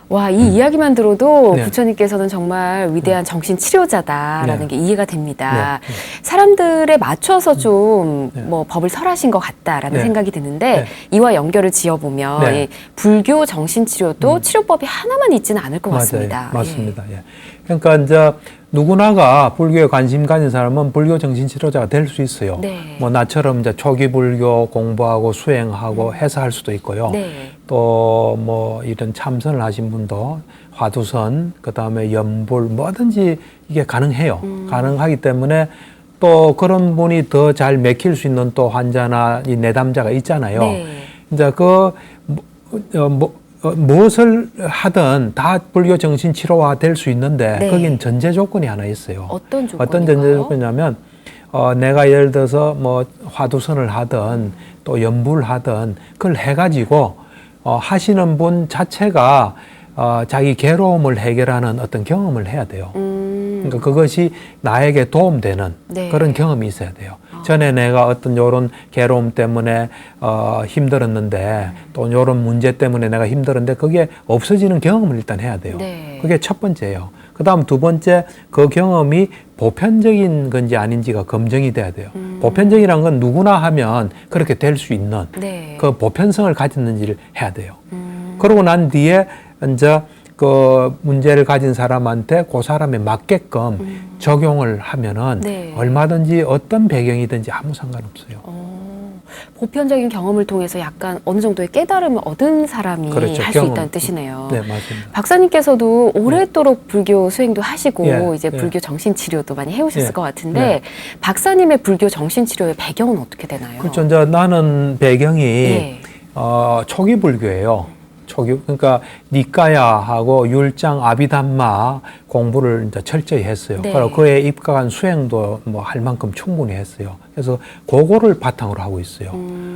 와, 이 이야기만 들어도 네. 부처님께서는 정말 위대한 정신 치료자다라는 네. 게 이해가 됩니다. 네. 사람들에 맞춰서 좀 네. 뭐 법을 설하신 것 같다라는 네. 생각이 드는데 네. 이와 연결을 지어보면 네. 이 불교 정신 치료도 치료법이 하나만 있지는 않을 것 같습니다. 맞아요. 맞습니다. 예. 그러니까 이제 누구나가 불교에 관심 가진 사람은 불교 정신 치료자가 될 수 있어요. 네. 뭐 나처럼 이제 초기 불교 공부하고 수행하고 해서 할 수도 있고요. 네. 또 뭐 이런 참선을 하신 분도 화두선, 그다음에 연불 뭐든지 이게 가능해요. 가능하기 때문에 또 그런 분이 더 잘 맥힐 수 있는 또 환자나 이 내담자가 있잖아요. 네. 이제 무엇을 하든 다 불교 정신 치료화 될 수 있는데 네. 거긴 전제 조건이 하나 있어요. 어떤 조건인가요? 어떤 전제 조건이냐면 내가 예를 들어서 뭐 화두선을 하든 또 연불을 하든 그걸 해가지고 하시는 분 자체가 자기 괴로움을 해결하는 어떤 경험을 해야 돼요. 그러니까 그것이 나에게 도움되는 네. 그런 경험이 있어야 돼요. 전에 내가 어떤 요런 괴로움 때문에 힘들었는데 또 요런 문제 때문에 내가 힘들었는데 그게 없어지는 경험을 일단 해야 돼요. 네. 그게 첫 번째예요. 그 다음 두 번째, 그 경험이 보편적인 건지 아닌지가 검증이 돼야 돼요. 보편적이란 건 누구나 하면 그렇게 될 수 있는 네. 그 보편성을 가졌는지를 해야 돼요. 그러고 난 뒤에 이제 그 문제를 가진 사람한테 그 사람에 맞게끔 적용을 하면은 네. 얼마든지 어떤 배경이든지 아무 상관없어요. 보편적인 경험을 통해서 약간 어느 정도의 깨달음을 얻은 사람이 그렇죠. 할 수 경험. 있다는 뜻이네요. 네, 맞습니다. 박사님께서도 오랫도록 불교 수행도 하시고 예, 이제 예. 불교 정신치료도 많이 해오셨을 예, 것 같은데 네. 박사님의 불교 정신치료의 배경은 어떻게 되나요? 그렇죠. 이제 나는 배경이 예. 초기 불교예요. 초기 그러니까 니까야하고 율장 아비담마 공부를 이제 철저히 했어요. 네. 그리고 그에 입각한 수행도 뭐 할 만큼 충분히 했어요. 그래서 그거를 바탕으로 하고 있어요.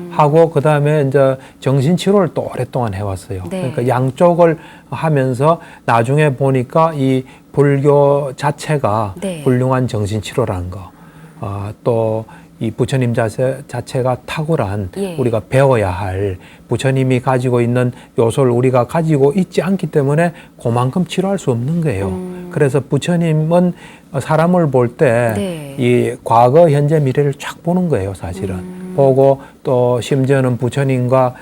하고 그 다음에 이제 정신치료를 또 오랫동안 해왔어요. 네. 그러니까 양쪽을 하면서 나중에 보니까 이 불교 자체가 네. 훌륭한 정신치료라는 거, 또 이 부처님 자체가 탁월한 예. 우리가 배워야 할 부처님이 가지고 있는 요소를 우리가 가지고 있지 않기 때문에 그만큼 치료할 수 없는 거예요. 그래서 부처님은 사람을 볼 때 이 네. 과거, 현재, 미래를 쫙 보는 거예요, 사실은. 보고 또 심지어는 부처님과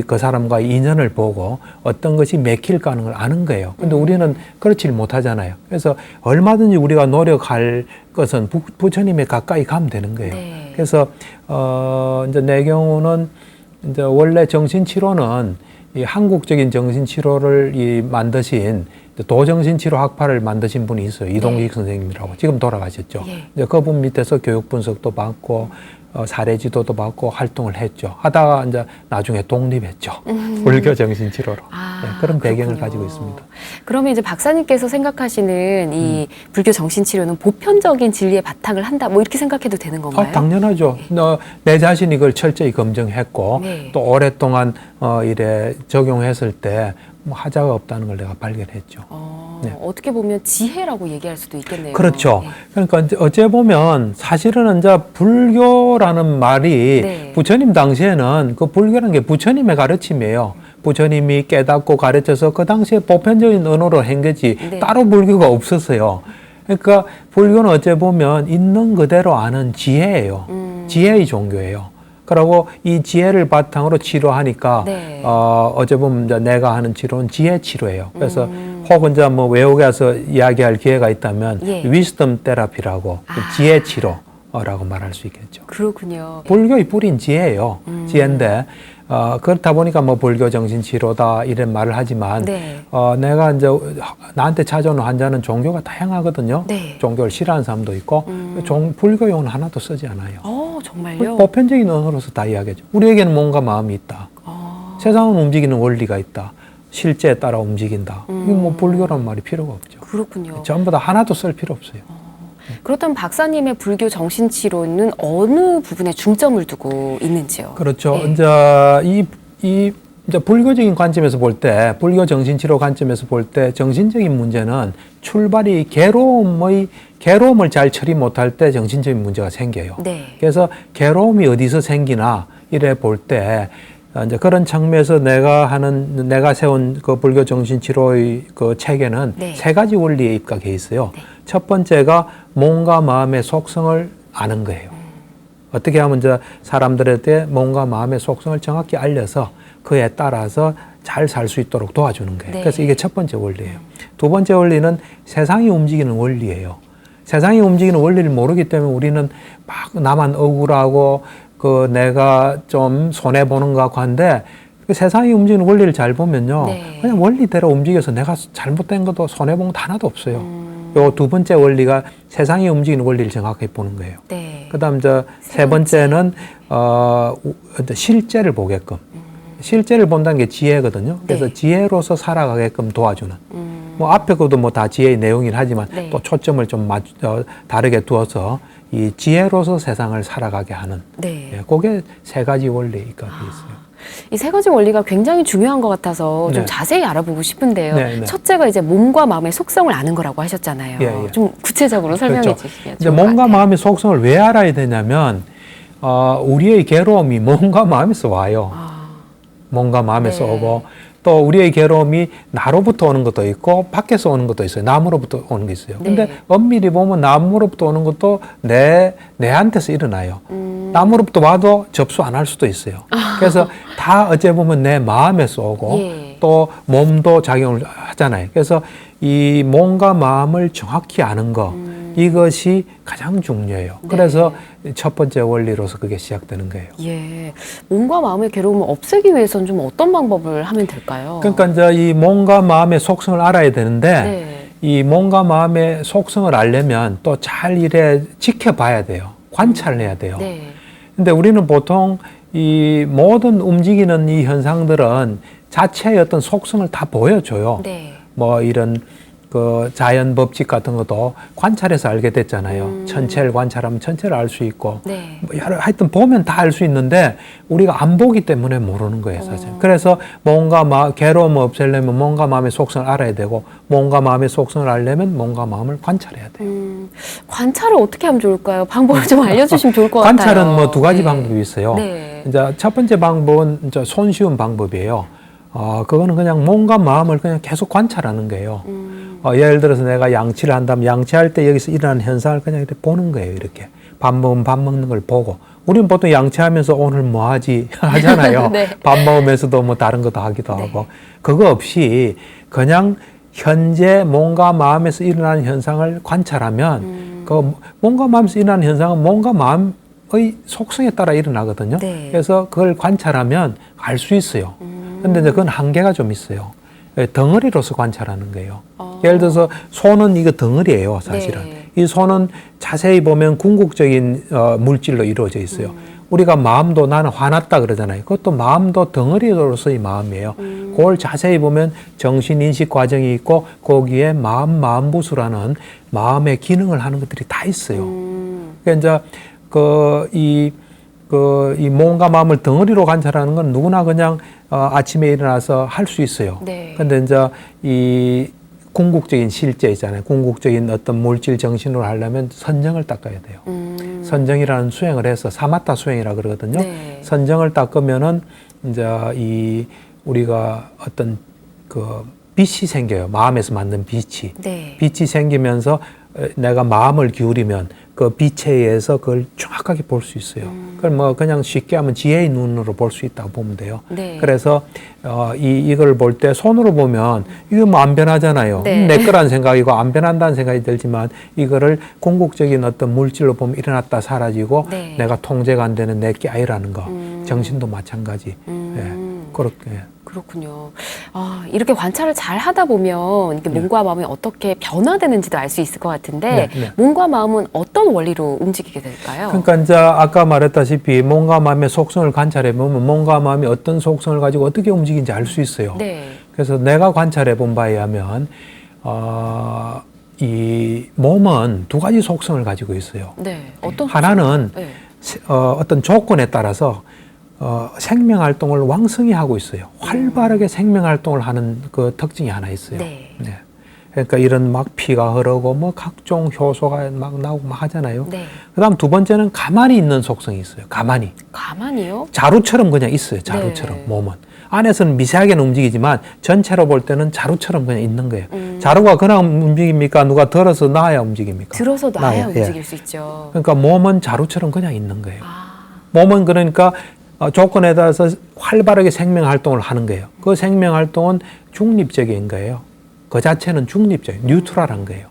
그 사람과 인연을 보고 어떤 것이 맥힐까 하는 걸 아는 거예요. 근데 우리는 그렇지 못하잖아요. 그래서 얼마든지 우리가 노력할 것은 부처님에 가까이 가면 되는 거예요. 네. 그래서 이제 내 경우는 이제 원래 정신치료는 이 한국적인 정신치료를 만드신 도정신치료 학파를 만드신 분이 있어요. 이동식 선생님이라고. 지금 돌아가셨죠. 예. 이제 그분 밑에서 교육 분석도 받고 사례 지도도 받고 활동을 했죠. 하다가 이제 나중에 독립했죠. 불교 정신치료로. 네, 그런 배경을 그렇군요. 가지고 있습니다. 그러면 이제 박사님께서 생각하시는 이 불교 정신치료는 보편적인 진리에 바탕을 한다, 뭐 이렇게 생각해도 되는 건가요? 당연하죠. 내 자신이 그걸 철저히 검증했고 네. 또 오랫동안 이래 적용했을 때 뭐 하자가 없다는 걸 내가 발견했죠. 네. 어떻게 보면 지혜라고 얘기할 수도 있겠네요. 그렇죠. 네. 그러니까 어째 보면 사실은 이제 불교라는 말이 네. 부처님 당시에는 그 불교라는 게 부처님의 가르침이에요. 부처님이 깨닫고 가르쳐서 그 당시에 보편적인 언어로 한 거지 네. 따로 불교가 없었어요. 그러니까 불교는 어째 보면 있는 그대로 아는 지혜예요. 지혜의 종교예요. 그리고 이 지혜를 바탕으로 치료하니까 네. 어째 보면 이제 내가 하는 치료는 지혜 치료예요. 그래서 혹은 이제 뭐 외국에 가서 이야기할 기회가 있다면 예. 위스덤 테라피라고 지혜 치료라고 말할 수 있겠죠. 그렇군요. 불교의 뿌린 지혜예요. 지혜인데 그렇다 보니까 뭐 불교 정신치료다 이런 말을 하지만 네. 내가 이제 나한테 찾아오는 환자는 종교가 다양하거든요. 네. 종교를 싫어하는 사람도 있고 불교용은 하나도 쓰지 않아요. 정말요? 보편적인 언어로서 다 이야기하죠. 우리에게는 몸과 마음이 있다. 세상은 움직이는 원리가 있다. 실제에 따라 움직인다. 이게 뭐 불교란 말이 필요가 없죠. 그렇군요. 전부 다 하나도 쓸 필요 없어요. 그렇다면 박사님의 불교 정신치료는 어느 부분에 중점을 두고 있는지요? 그렇죠. 네. 이제 이제 불교적인 관점에서 볼 때, 불교 정신치료 관점에서 볼 때 정신적인 문제는 출발이 괴로움을 잘 처리 못할 때 정신적인 문제가 생겨요. 네. 그래서 괴로움이 어디서 생기나 이래 볼 때 이제 그런 측면에서 내가 세운 그 불교 정신치료의 그 체계는 네. 세 가지 원리에 입각해 있어요. 네. 첫 번째가 몸과 마음의 속성을 아는 거예요. 어떻게 하면 이제 사람들한테 몸과 마음의 속성을 정확히 알려서 그에 따라서 잘 살 수 있도록 도와주는 거예요. 네. 그래서 이게 첫 번째 원리예요. 두 번째 원리는 세상이 움직이는 원리예요. 세상이 움직이는 원리를 모르기 때문에 우리는 막 나만 억울하고 내가 좀 손해보는 것 같고 한데 그 세상이 움직이는 원리를 잘 보면요. 네. 그냥 원리대로 움직여서 내가 잘못된 것도 손해본 거 하나도 없어요. 요 두 번째 원리가 세상이 움직이는 원리를 정확하게 보는 거예요. 네. 그다음 세 번째는 실제를 보게끔. 실제를 본다는 게 지혜거든요. 그래서 네. 지혜로서 살아가게끔 도와주는. 뭐 앞에 것도 뭐 다 지혜의 내용이긴 하지만 네. 또 초점을 좀 다르게 두어서 이 지혜로서 세상을 살아가게 하는. 네. 예, 그게 세 가지 원리가 되어 있어요. 이 세 가지 원리가 굉장히 중요한 것 같아서 좀 네. 자세히 알아보고 싶은데요. 네, 네. 첫째가 이제 몸과 마음의 속성을 아는 거라고 하셨잖아요. 예, 예. 좀 구체적으로 설명해 그렇죠. 주시면 이제 좋을 것 몸과 같아요. 마음의 속성을 왜 알아야 되냐면 우리의 괴로움이 몸과 마음에서 와요. 몸과 마음에서 네. 오고 또 우리의 괴로움이 나로부터 오는 것도 있고 밖에서 오는 것도 있어요. 남으로부터 오는 게 있어요. 근데 네. 엄밀히 보면 남으로부터 오는 것도 내한테서 일어나요. 남으로부터 와도 접수 안 할 수도 있어요. 그래서 다 어째 보면 내 마음에서 오고 예. 또 몸도 작용을 하잖아요. 그래서 이 몸과 마음을 정확히 아는 거 이것이 가장 중요해요. 네. 그래서 첫 번째 원리로서 그게 시작되는 거예요. 예. 몸과 마음의 괴로움을 없애기 위해서는 좀 어떤 방법을 하면 될까요? 그러니까 이제 이 몸과 마음의 속성을 알아야 되는데 네. 이 몸과 마음의 속성을 알려면 또 잘 이래 지켜봐야 돼요. 관찰을 해야 돼요. 네. 근데 우리는 보통 이 모든 움직이는 이 현상들은 자체의 어떤 속성을 다 보여줘요. 네. 뭐 이런 그 자연 법칙 같은 것도 관찰해서 알게 됐잖아요. 천체를 관찰하면 천체를 알 수 있고 네. 뭐 여러 하여튼 보면 다 알 수 있는데 우리가 안 보기 때문에 모르는 거예요, 사실. 그래서 몸과 괴로움을 없애려면 몸과 마음의 속성을 알아야 되고 몸과 마음의 속성을 알려면 몸과 마음을 관찰해야 돼요. 관찰을 어떻게 하면 좋을까요? 방법을 좀 알려주시면 좋을 것 같아요. 관찰은 뭐 두 가지 네. 방법이 있어요. 네. 이제 첫 번째 방법은 이제 손쉬운 방법이에요. 그거는 그냥 몸과 마음을 그냥 계속 관찰하는 거예요. 예를 들어서 내가 양치를 한다면 양치할 때 여기서 일어나는 현상을 그냥 이렇게 보는 거예요. 이렇게 밥 먹는 걸 보고. 우리는 보통 양치하면서 오늘 뭐 하지 하잖아요. 네. 밥 먹으면서도 뭐 다른 것도 하기도 네. 하고. 그거 없이 그냥 현재 몸과 마음에서 일어나는 현상을 관찰하면 그 몸과 마음에서 일어나는 현상은 몸과 마음의 속성에 따라 일어나거든요. 네. 그래서 그걸 관찰하면 알 수 있어요. 근데 이제 그건 한계가 좀 있어요. 덩어리로서 관찰하는 거예요. 예를 들어서 손은 이거 덩어리예요, 사실은. 네. 이 손은 자세히 보면 궁극적인 물질로 이루어져 있어요. 우리가 마음도 나는 화났다 그러잖아요. 그것도 마음도 덩어리로서의 마음이에요. 그걸 자세히 보면 정신인식 과정이 있고 거기에 마음부수라는 마음의 기능을 하는 것들이 다 있어요. 그러니까 이제 이 몸과 마음을 덩어리로 관찰하는 건 누구나 그냥 아침에 일어나서 할 수 있어요. 네. 근데 이제 이 궁극적인 실제 있잖아요. 궁극적인 어떤 물질 정신으로 하려면 선정을 닦아야 돼요. 선정이라는 수행을 해서 사마타 수행이라 그러거든요. 네. 선정을 닦으면은 이제 우리가 어떤 그 빛이 생겨요. 마음에서 만든 빛이. 네. 빛이 생기면서 내가 마음을 기울이면 그 빛에 의해서 그걸 정확하게 볼 수 있어요. 그걸 뭐 그냥 쉽게 하면 지혜의 눈으로 볼 수 있다고 보면 돼요. 네. 그래서 이걸 볼 때 손으로 보면 이거 뭐 안 변하잖아요. 네. 내 거라는 생각이고 안 변한다는 생각이 들지만 이거를 궁극적인 어떤 물질로 보면 일어났다 사라지고 네. 내가 통제가 안 되는 내 깨아이라는 거. 정신도 마찬가지. 예. 그렇게. 그렇군요. 이렇게 관찰을 잘 하다 보면 이렇게 몸과 마음이 어떻게 변화되는지도 알 수 있을 것 같은데 네, 네. 몸과 마음은 어떤 원리로 움직이게 될까요? 그러니까 이제 아까 말했다시피 몸과 마음의 속성을 관찰해 보면 몸과 마음이 어떤 속성을 가지고 어떻게 움직이는지 알 수 있어요. 네. 그래서 내가 관찰해 본 바에 의하면 이 몸은 두 가지 속성을 가지고 있어요. 네. 어떤 하나는 네. 어떤 조건에 따라서 생명 활동을 왕성히 하고 있어요. 활발하게 생명 활동을 하는 그 특징이 하나 있어요. 네. 그러니까 이런 막 피가 흐르고 뭐 각종 효소가 막 나오고 막 하잖아요. 네. 그다음 두 번째는 가만히 있는 속성이 있어요. 가만히요? 자루처럼 그냥 있어요. 자루처럼 네. 몸은. 안에서는 미세하게는 움직이지만 전체로 볼 때는 자루처럼 그냥 있는 거예요. 자루가 그냥 움직입니까? 누가 들어서 놔야 움직입니까? 들어서 놔야 예. 움직일 수 있죠. 그러니까 몸은 자루처럼 그냥 있는 거예요. 아, 몸은 그러니까 조건에 따라서 활발하게 생명 활동을 하는 거예요. 그 생명 활동은 중립적인 거예요. 그 자체는 중립적인, 뉴트럴한 거예요.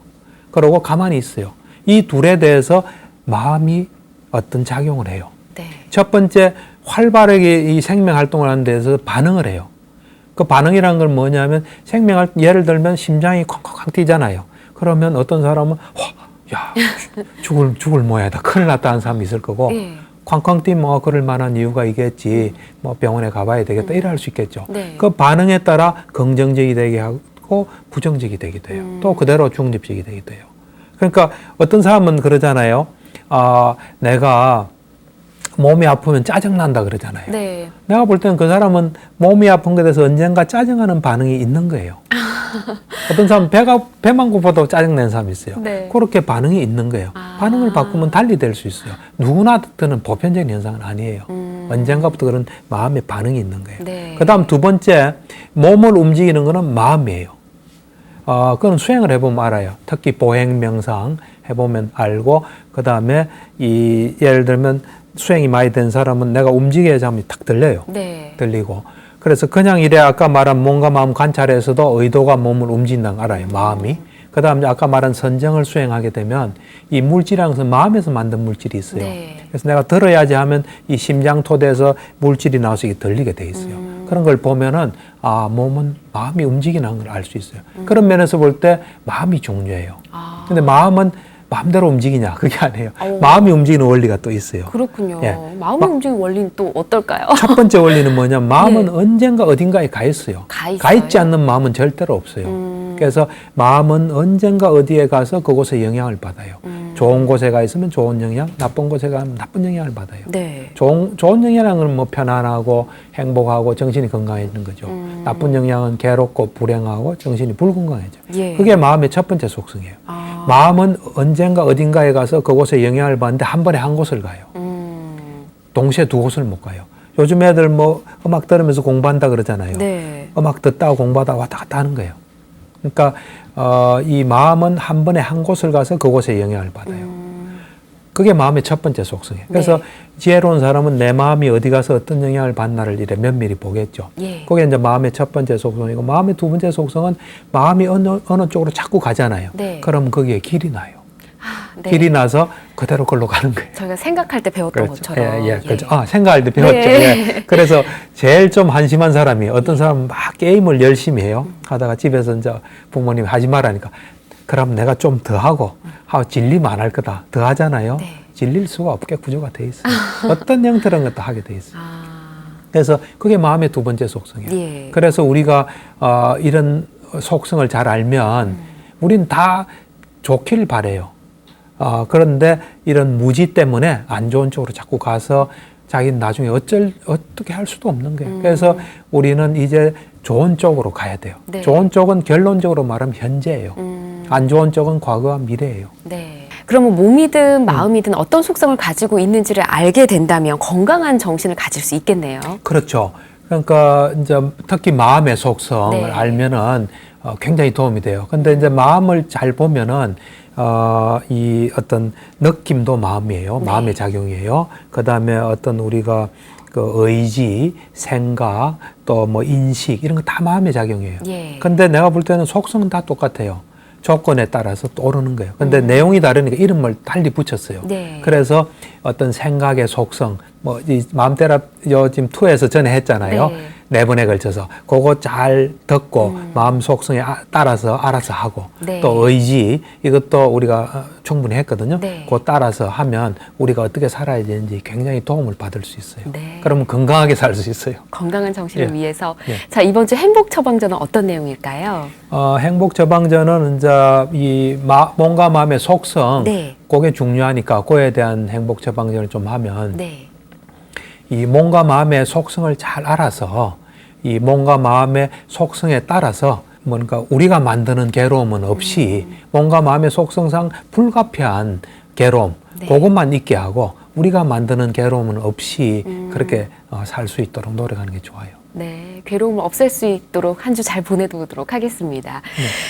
그리고 가만히 있어요. 이 둘에 대해서 마음이 어떤 작용을 해요. 네. 첫 번째, 활발하게 이 생명 활동을 하는 데서 반응을 해요. 그 반응이라는 걸 뭐냐면 예를 들면 심장이 콩콩콩 뛰잖아요. 그러면 어떤 사람은 야, 죽을 모양이다. 큰일 났다 하는 사람이 있을 거고 네. 쾅쾅 뛰면 그럴 만한 이유가 있겠지. 뭐 병원에 가봐야 되겠다. 이래 할 수 있겠죠. 네. 그 반응에 따라 긍정적이 되게 하고 부정적이 되게 돼요. 또 그대로 중립적이 되게 돼요. 그러니까 어떤 사람은 그러잖아요. 내가 몸이 아프면 짜증난다 그러잖아요. 네. 내가 볼 때는 그 사람은 몸이 아픈 것에 대해서 언젠가 짜증하는 반응이 있는 거예요. 어떤 사람은 배만 고파도 짜증내는 사람이 있어요. 네. 그렇게 반응이 있는 거예요. 반응을 바꾸면 달리 될 수 있어요. 누구나 드는 보편적인 현상은 아니에요. 언젠가부터 그런 마음의 반응이 있는 거예요. 네. 그다음 두 번째, 몸을 움직이는 거는 마음이에요. 그건 수행을 해보면 알아요. 특히 보행 명상 해보면 알고, 그다음에 예를 들면 수행이 많이 된 사람은 내가 움직여야지 하면 탁 들려요. 네. 들리고. 그래서 그냥 이래 아까 말한 몸과 마음 관찰에서도 의도가 몸을 움직인다는 걸 알아요. 마음이. 그다음에 아까 말한 선정을 수행하게 되면 이 물질이라는 것은 마음에서 만든 물질이 있어요. 네. 그래서 내가 들어야지 하면 이 심장 토대에서 물질이 나와서 이게 들리게 돼 있어요. 그런 걸 보면은 몸은 마음이 움직이는 걸 알 수 있어요. 그런 면에서 볼 때 마음이 중요해요. 근데 마음은 마음대로 움직이냐? 그게 아니에요. 마음이 움직이는 원리가 또 있어요. 그렇군요. 예. 마음이 움직이는 원리는 또 어떨까요? 첫 번째 원리는 뭐냐? 마음은 네. 언젠가 어딘가에 가 있어요. 가 있지 않는 마음은 절대로 없어요. 그래서 마음은 언젠가 어디에 가서 그곳에 영향을 받아요. 좋은 곳에 가 있으면 좋은 영향, 나쁜 곳에 가면 나쁜 영향을 받아요. 네. 좋은 영향은 뭐 편안하고 행복하고 정신이 건강해지는 거죠. 나쁜 영향은 괴롭고 불행하고 정신이 불건강해져요. 예. 그게 마음의 첫 번째 속성이에요. 마음은 언젠가 어딘가에 가서 그곳에 영향을 받는데 한 번에 한 곳을 가요. 동시에 두 곳을 못 가요. 요즘 애들 뭐 음악 들으면서 공부한다 그러잖아요. 네. 음악 듣다가 공부하다가 왔다 갔다 하는 거예요. 그러니까 이 마음은 한 번에 한 곳을 가서 그곳에 영향을 받아요. 그게 마음의 첫 번째 속성이에요. 그래서 네. 지혜로운 사람은 내 마음이 어디 가서 어떤 영향을 받나를 이래 면밀히 보겠죠. 예. 그게 이제 마음의 첫 번째 속성이고, 마음의 두 번째 속성은 마음이 어느 쪽으로 자꾸 가잖아요. 네. 그럼 거기에 길이 나요. 네. 길이 나서 그대로 걸로 가는 거예요. 저희가 생각할 때 배웠던 그렇죠. 것처럼. 예, 그렇죠. 생각할 때 배웠죠. 네. 예. 그래서 제일 좀 한심한 사람이 어떤 사람은 막 게임을 열심히 해요. 하다가 집에서 이제 부모님이 하지 말라니까. 그럼 내가 좀 더 하고 질리면 안 할 거다. 더 하잖아요. 네. 질릴 수가 없게 구조가 돼 있어요. 어떤 형태로는 것도 하게 돼 있어요. 아, 그래서 그게 마음의 두 번째 속성이에요. 예. 그래서 우리가 이런 속성을 잘 알면 우린 다 좋기를 바래요. 그런데 이런 무지 때문에 안 좋은 쪽으로 자꾸 가서 자기는 나중에 어떻게 할 수도 없는 거예요. 그래서 우리는 이제 좋은 쪽으로 가야 돼요. 네. 좋은 쪽은 결론적으로 말하면 현재예요. 안 좋은 쪽은 과거와 미래예요. 네. 그러면 몸이든 마음이든 어떤 속성을 가지고 있는지를 알게 된다면 건강한 정신을 가질 수 있겠네요. 그렇죠. 그러니까 이제 특히 마음의 속성을 네. 알면은 굉장히 도움이 돼요. 근데 이제 마음을 잘 보면은 이 어떤 느낌도 마음이에요. 네. 마음의 작용이에요. 그다음에 어떤 우리가 그 의지, 생각, 또 뭐 인식 이런 거 다 마음의 작용이에요. 예. 근데 내가 볼 때는 속성은 다 똑같아요. 조건에 따라서 또 오르는 거예요. 근데 내용이 다르니까 이름을 달리 붙였어요. 네. 그래서 어떤 생각의 속성, 뭐 이 마음 테라피 지금 2에서 전에 했잖아요. 네. 4번에 걸쳐서 그거 잘 듣고 마음 속성에 따라서 알아서 하고 네. 또 의지 이것도 우리가 충분히 했거든요. 네. 그거 따라서 하면 우리가 어떻게 살아야 되는지 굉장히 도움을 받을 수 있어요. 네. 그러면 건강하게 살 수 있어요. 건강한 정신을 예. 위해서. 예. 자, 이번 주 행복 처방전은 어떤 내용일까요? 행복 처방전은 이제 이 몸과 마음의 속성, 네. 그게 중요하니까 그에 대한 행복 처방전을 좀 하면 네. 이 몸과 마음의 속성을 잘 알아서 이 몸과 마음의 속성에 따라서 뭔가 우리가 만드는 괴로움은 없이 몸과 마음의 속성상 불가피한 괴로움, 네. 그것만 있게 하고 우리가 만드는 괴로움은 없이 그렇게 살 수 있도록 노력하는 게 좋아요. 네, 괴로움을 없앨 수 있도록 한 주 잘 보내도록 하겠습니다.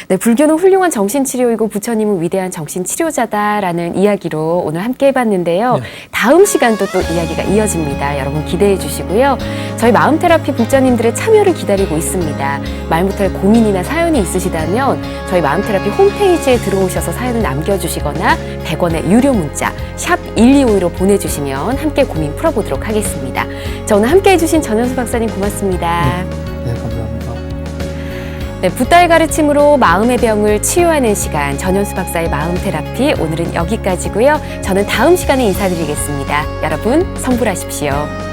네, 불교는 훌륭한 정신치료이고 부처님은 위대한 정신치료자다라는 이야기로 오늘 함께 해봤는데요. 네. 다음 시간도 또 이야기가 이어집니다. 여러분 기대해 주시고요. 저희 마음테라피 불자님들의 참여를 기다리고 있습니다. 말 못할 고민이나 사연이 있으시다면 저희 마음테라피 홈페이지에 들어오셔서 사연을 남겨주시거나 100원의 유료 문자 샵 1252로 보내주시면 함께 고민 풀어보도록 하겠습니다. 자, 오늘 함께 해주신 전현수 박사님 고맙습니다. 네, 감사합니다. 네, 붓다의 가르침으로 마음의 병을 치유하는 시간 전현수 박사의 마음 테라피 오늘은 여기까지고요. 저는 다음 시간에 인사드리겠습니다. 여러분 성불하십시오.